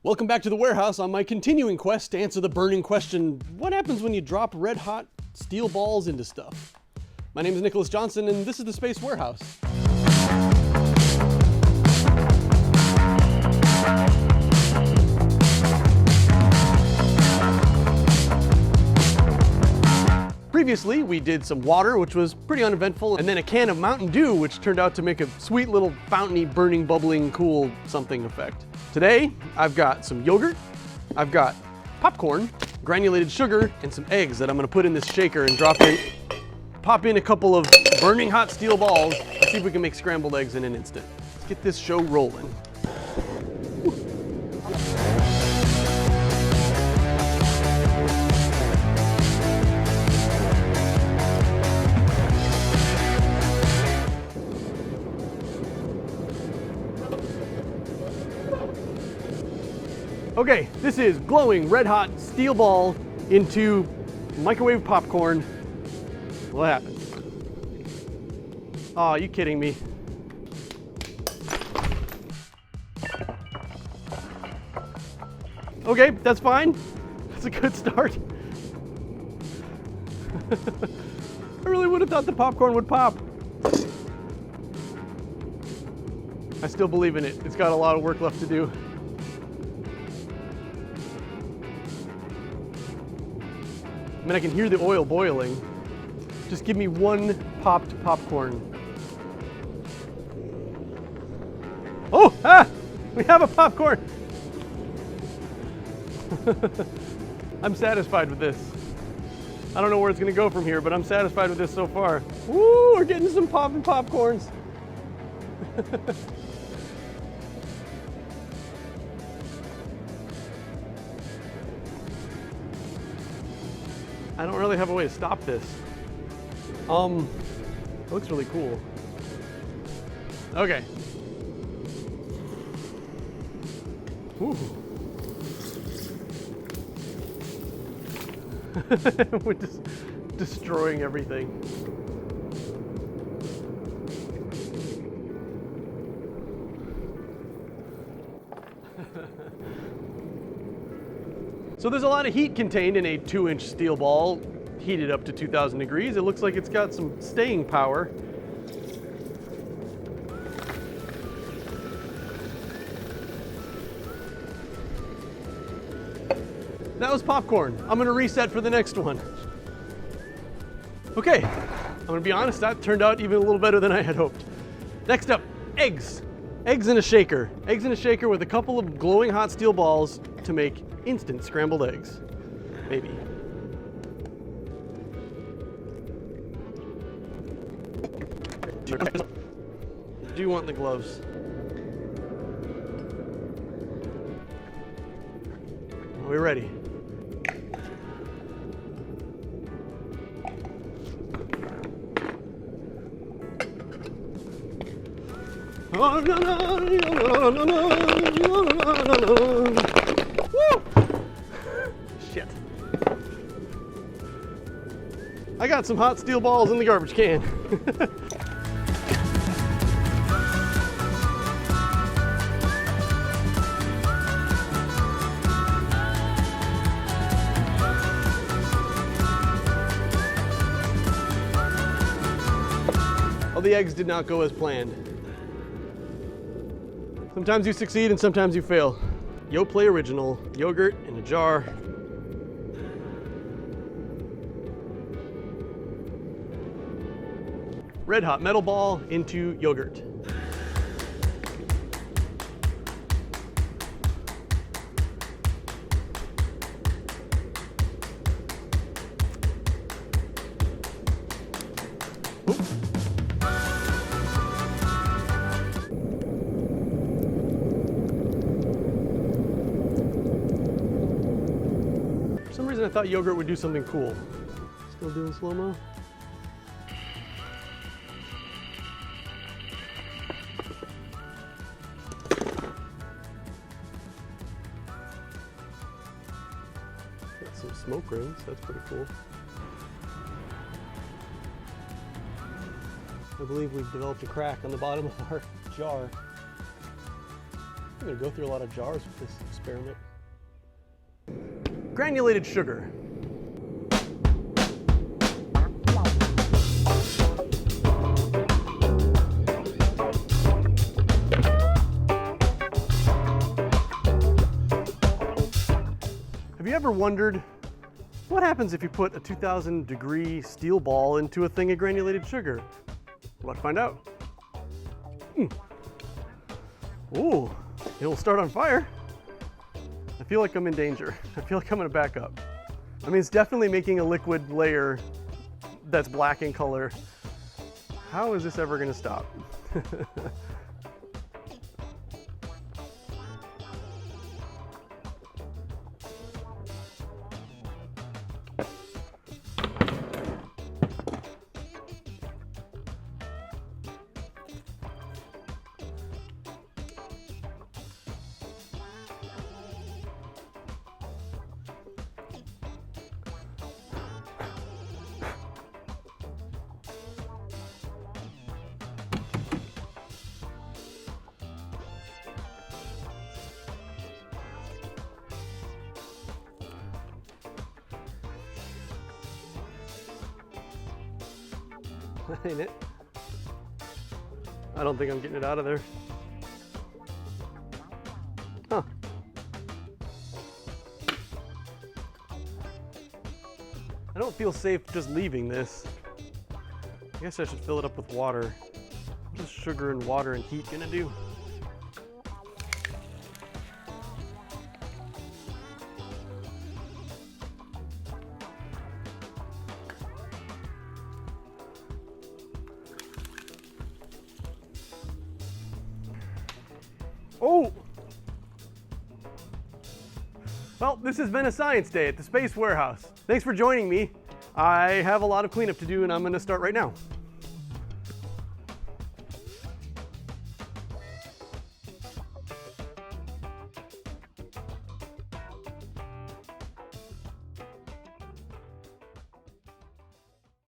Welcome back to the warehouse on my continuing quest to answer the burning question, what happens when you drop red hot steel balls into stuff? My name is Nicholas Johnson and this is the Space Warehouse. Previously, we did some water, which was pretty uneventful, and then a can of Mountain Dew, which turned out to make a sweet little fountainy, burning, bubbling, cool something effect. Today, I've got some yogurt, I've got popcorn, granulated sugar, and some eggs that I'm gonna put in this shaker and drop in, pop in a couple of burning hot steel balls, and see if we can make scrambled eggs in an instant. Let's get this show rolling. Okay, this is glowing red hot steel ball into microwave popcorn. What happens? Oh, are you kidding me? Okay, that's fine. That's a good start. I really would have thought the popcorn would pop. I still believe in it. It's got a lot of work left to do. I mean, I can hear the oil boiling. Just give me one popped popcorn. Oh, we have a popcorn. I'm satisfied with this. I don't know where it's gonna go from here, but I'm satisfied with this so far. Woo, we're getting some popping popcorns. I don't really have a way to stop this. It looks really cool. Okay. Ooh. We're just destroying everything. So there's a lot of heat contained in a 2-inch steel ball, heated up to 2,000 degrees. It looks like it's got some staying power. That was popcorn. I'm gonna reset for the next one. Okay, I'm gonna be honest, that turned out even a little better than I had hoped. Next up, eggs. Eggs in a shaker. Eggs in a shaker with a couple of glowing hot steel balls to make instant scrambled eggs. Maybe. Do you want the gloves? Are we ready? Woo! Shit. I got some hot steel balls in the garbage can. Well, the eggs did not go as planned. Sometimes you succeed and sometimes you fail. Yoplait Original, yogurt in a jar. Red hot metal ball into yogurt. For some reason I thought yogurt would do something cool. Still doing slow-mo? Got some smoke rings, that's pretty cool. I believe we've developed a crack on the bottom of our jar. I'm gonna go through a lot of jars with this experiment. Granulated sugar. Have you ever wondered what happens if you put a 2000-degree steel ball into a thing of granulated sugar? We're about to find out. Ooh, it'll start on fire. I feel like I'm in danger. I feel like I'm gonna back up. I mean, it's definitely making a liquid layer that's black in color. How is this ever gonna stop? Ain't it? I don't think I'm getting it out of there. Huh. I don't feel safe just leaving this. I guess I should fill it up with water. What is sugar and water and heat gonna do? Oh! Well, this has been a science day at the Space Warehouse. Thanks for joining me. I have a lot of cleanup to do and I'm gonna start right now.